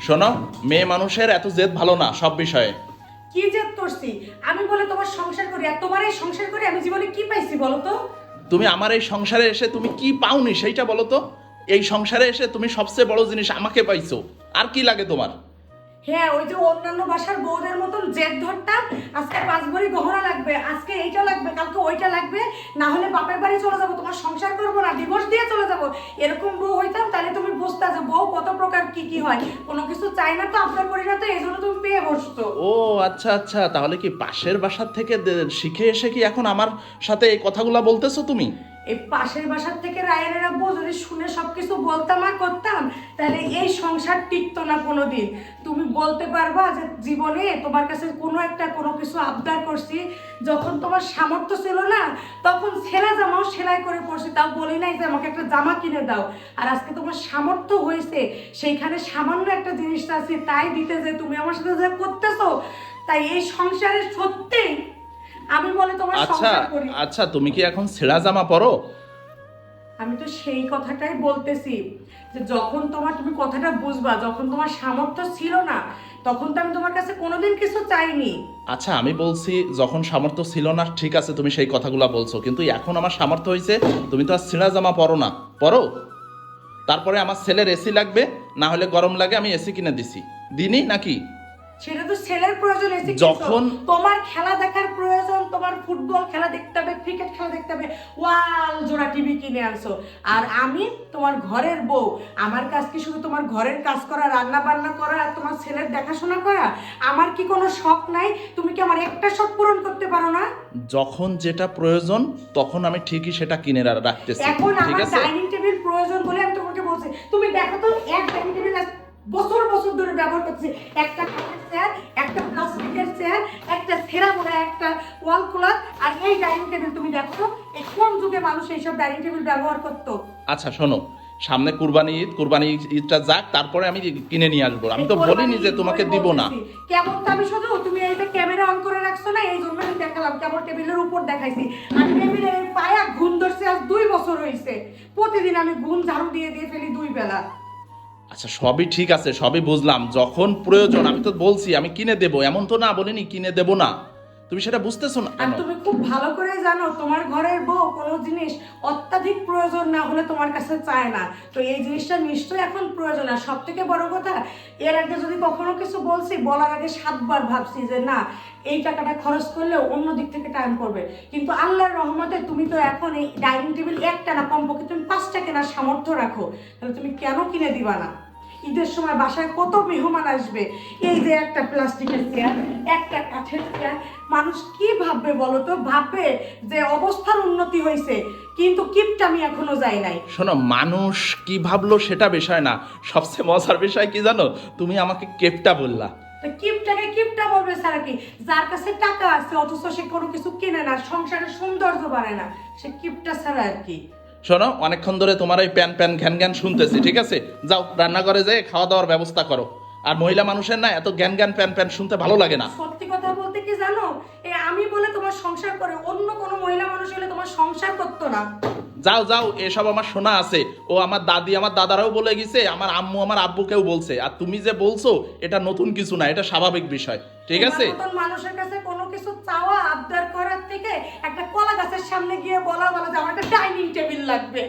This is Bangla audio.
শোনো, মেয়ে মানুষের এত জেদ ভালো না সব বিষয়ে। কি জেদ করছি আমি? বলে তোমার সংসার করি, আর তোমার এই সংসার করে আমি জীবনে কি পাইছি বলো তো? তুমি আমার এই সংসারে এসে তুমি কি পাওনি সেইটা বলো তো। এই সংসারে এসে তুমি সবচেয়ে বড় জিনিস আমাকে পাইছো, আর কি লাগে তোমার? হ্যাঁ, ওই যে অন্যান্য বাসার বউদের মতন জেদ ধরতাম, আজকে 5 ভরি গহনা লাগবে, আজকে এইটা লাগবে, কালকে ওইটা লাগবে, না হলে বাপের বাড়ি চলে যাবো, তোমার সংসার করবো না, ডিভোর্স দিয়ে চলে যাবো, এরকম বউ হইতাম তাহলে তুমি বুঝতা যে বউ কত প্রকার কি কি হয়। কোনো কিছু চাই না তো, আপনার করি না তো, এই জন্য তুমি পেয়ে বসতো। ও আচ্ছা আচ্ছা, তাহলে কি পাশের বাসার থেকে শিখে এসে কি এখন আমার সাথে এই কথাগুলা বলতেছো তুমি? এই পাশের বাসার থেকে রায়ের আব্বু যদি শুনে সবকিছু বলতাম আর করতাম, তাহলে এই সংসার টিকতো না কোনোদিন। তুমি বলতে পারবা যে জীবনে তোমার কাছে কোনো কিছু আবদার করছি, যখন তোমার সামর্থ্য ছিল না তখন ছেঁড়া জামাও সেলাই করে পড়ছি, তাও বলি নাই যে আমাকে একটা জামা কিনে দাও। আর আজকে তোমার সামর্থ্য হয়েছে, সেইখানে সামান্য একটা জিনিস আছে তাই দিতে, যে তুমি আমার সাথে যা করতেছো, তাই এই সংসারে সত্যি আমি বলে তোমার আচ্ছা সংসার করি। আচ্ছা, তুমি কি এখন ছেঁড়া জামা পরো? আমি তো সেই কথাটাই বলতেছি, যে যখন তুমি কথাটা বুঝবা, যখন তোমার সামর্থ্য ছিল না তখন তো আমি তোমার কাছে কোনোদিন কিছু চাইনি। আচ্ছা, আমি বলছি যখন সামর্থ্য ছিল না, ঠিক আছে তুমি সেই কথাগুলা বলছো, কিন্তু এখন আমার সামর্থ্য হয়েছে, তুমি তো আর ছেঁড়া জামা পরো না, পরো। তারপরে আমার ছেলের এসি লাগবে, না হলে গরম লাগে, আমি এসি কিনে দিছি, দিনই নাকি? সেটা তো ছেলের প্রয়োজন এসে, যখন তোমার খেলা দেখার প্রয়োজন, তোমার ফুটবল খেলা দেখতে হবে, ক্রিকেট খেলা দেখতে হবে, ওয়াল জোড়া টিভি কিনে আনছো। আর আমি তোমার ঘরের বউ, আমার কাজ কি শুধু তোমার ঘরের কাজ করা, রান্না বান্না করা আর তোমার ছেলের দেখাশোনা করা? আমার কি কোনো শখ নাই? তুমি কি আমার একটা শখ পূরণ করতে পারো না? যখন যেটা প্রয়োজন তখন আমি ঠিকই সেটা কিনে রাখতেছি, এখন ঠিক আমার আছে? ডাইনিং টেবিল প্রয়োজন বলে আমি তোমাকে বলছি, তুমি দেখো তো এক ডাইনিং টেবিল বছর বছর ধরে ব্যবহার করছি, একটা কাঠের চেয়ার, একটা প্লাস্টিকের চেয়ার, একটা ছেঁড়া মোড়া একটা ওয়াল কুলার, আর এই ডাইনিং টেবিল তুমি দেখো তো এই কোন যুগে মানুষ এইসব ডাইনিং টেবিল ব্যবহার করতো? আচ্ছা শোনো, সামনে কুরবানি ঈদটা যাক, তারপরে আমি কিনে নিয়ে আসবো। আমি তো বলিনি যে তোমাকে দিব না। কেমন তো আমি শুধু, তুমি এইটা ক্যামেরা অন করে রাখছো না, এই জন্য আমি দেখালাম, কেমন টেবিলের উপর দেখাইছি। আমি টেবিলের পায়া ঘুম ধরছে আজ 2 বছর হয়েছে, প্রতিদিন আমি ঘুম ঝাড়ু দিয়ে দিয়ে ফেলি 2 বেলা। আচ্ছা সবই ঠিক আছে, সবই বুঝলাম, যখন প্রয়োজন আমি তো বলছি আমি কিনে দেবো, এমন তো না বলিনি কিনে দেবো না, তুমি সেটা বুঝতেছো না আর কেন? তুমি খুব ভালো করে জানো তোমার ঘরের বউ কোনো জিনিস অত্যাধিক প্রয়োজন না হলে তোমার কাছে চায় না, তো এই জিনিসটা নিশ্চয়ই এখন প্রয়োজন। আর সব থেকে বড় কথা, এর আগে যদি কখনো কিছু বলছি, বলার আগে 7 বার ভাবছি যে না, এই টাকাটা খরচ করলে অন্য দিক থেকে টাইম করবে। কিন্তু আল্লাহর রহমতে তুমি তো এখন এই ডাইনিং টেবিল একটা না, কমপক্ষে তুমি 5টা কেনার সামর্থ্য রাখো, তাহলে তুমি কেন কিনে দিবা না? ঈদের সময় বাসায় কত মেহমান আসবে, এই যে একটা প্লাস্টিকের চেয়ার, একটা কাঠের চেয়ার, মানুষ কি ভাববে বলো তো? ভাববে যে অবস্থার উন্নতি হয়েছে, কিন্তু কিপটামি এখনো যায় নাই। শোনো, মানুষ কি ভাবলো সেটা বিষয় না, সবচেয়ে মজার বিষয় কি জানো, তুমি আমাকে কেপটা বললা। তো কিপটাকে কিপটা বলবে ছাড়া কি? যার কাছে টাকা আছে অথচ সে কোনো কিছু কিনে না, সংসারের সৌন্দর্য বাড়ে না, সে কিপটা ছাড়া আর কি? শোনো, অনেকক্ষণ ধরে তোমার এই প্যান প্যান ঘ্যান ঘ্যান শুনতেছি, ঠিক আছে? যাও রান্নাঘরে যেয়ে খাওয়া দাওয়ার ব্যবস্থা করো। আর মহিলা মানুষের না এত জ্ঞান জ্ঞান প্যান প্যান শুনতে ভালো লাগে না। সত্যি কথা বলতে কি জানো, আমি বলে তোমার সংসার করে, অন্য কোনো মহিলা মানুষ হলে তোমার সংসার করতো না। যাও যাও, এসব আমার শোনা আছে, ও আমার দাদি আমার দাদারাও বলে গেছে, আমার আম্মু আমার আব্বুকেও বলছে, আর তুমি যে বলছো এটা নতুন কিছু না, এটা স্বাভাবিক বিষয়, ঠিক আছে? নতুন মানুষের কাছে কোনো কিছু চাওয়া আবদার করার থেকে একটা কলা গাছের সামনে গিয়ে বলা যে আমার একটা ডাইনিং টেবিল লাগবে।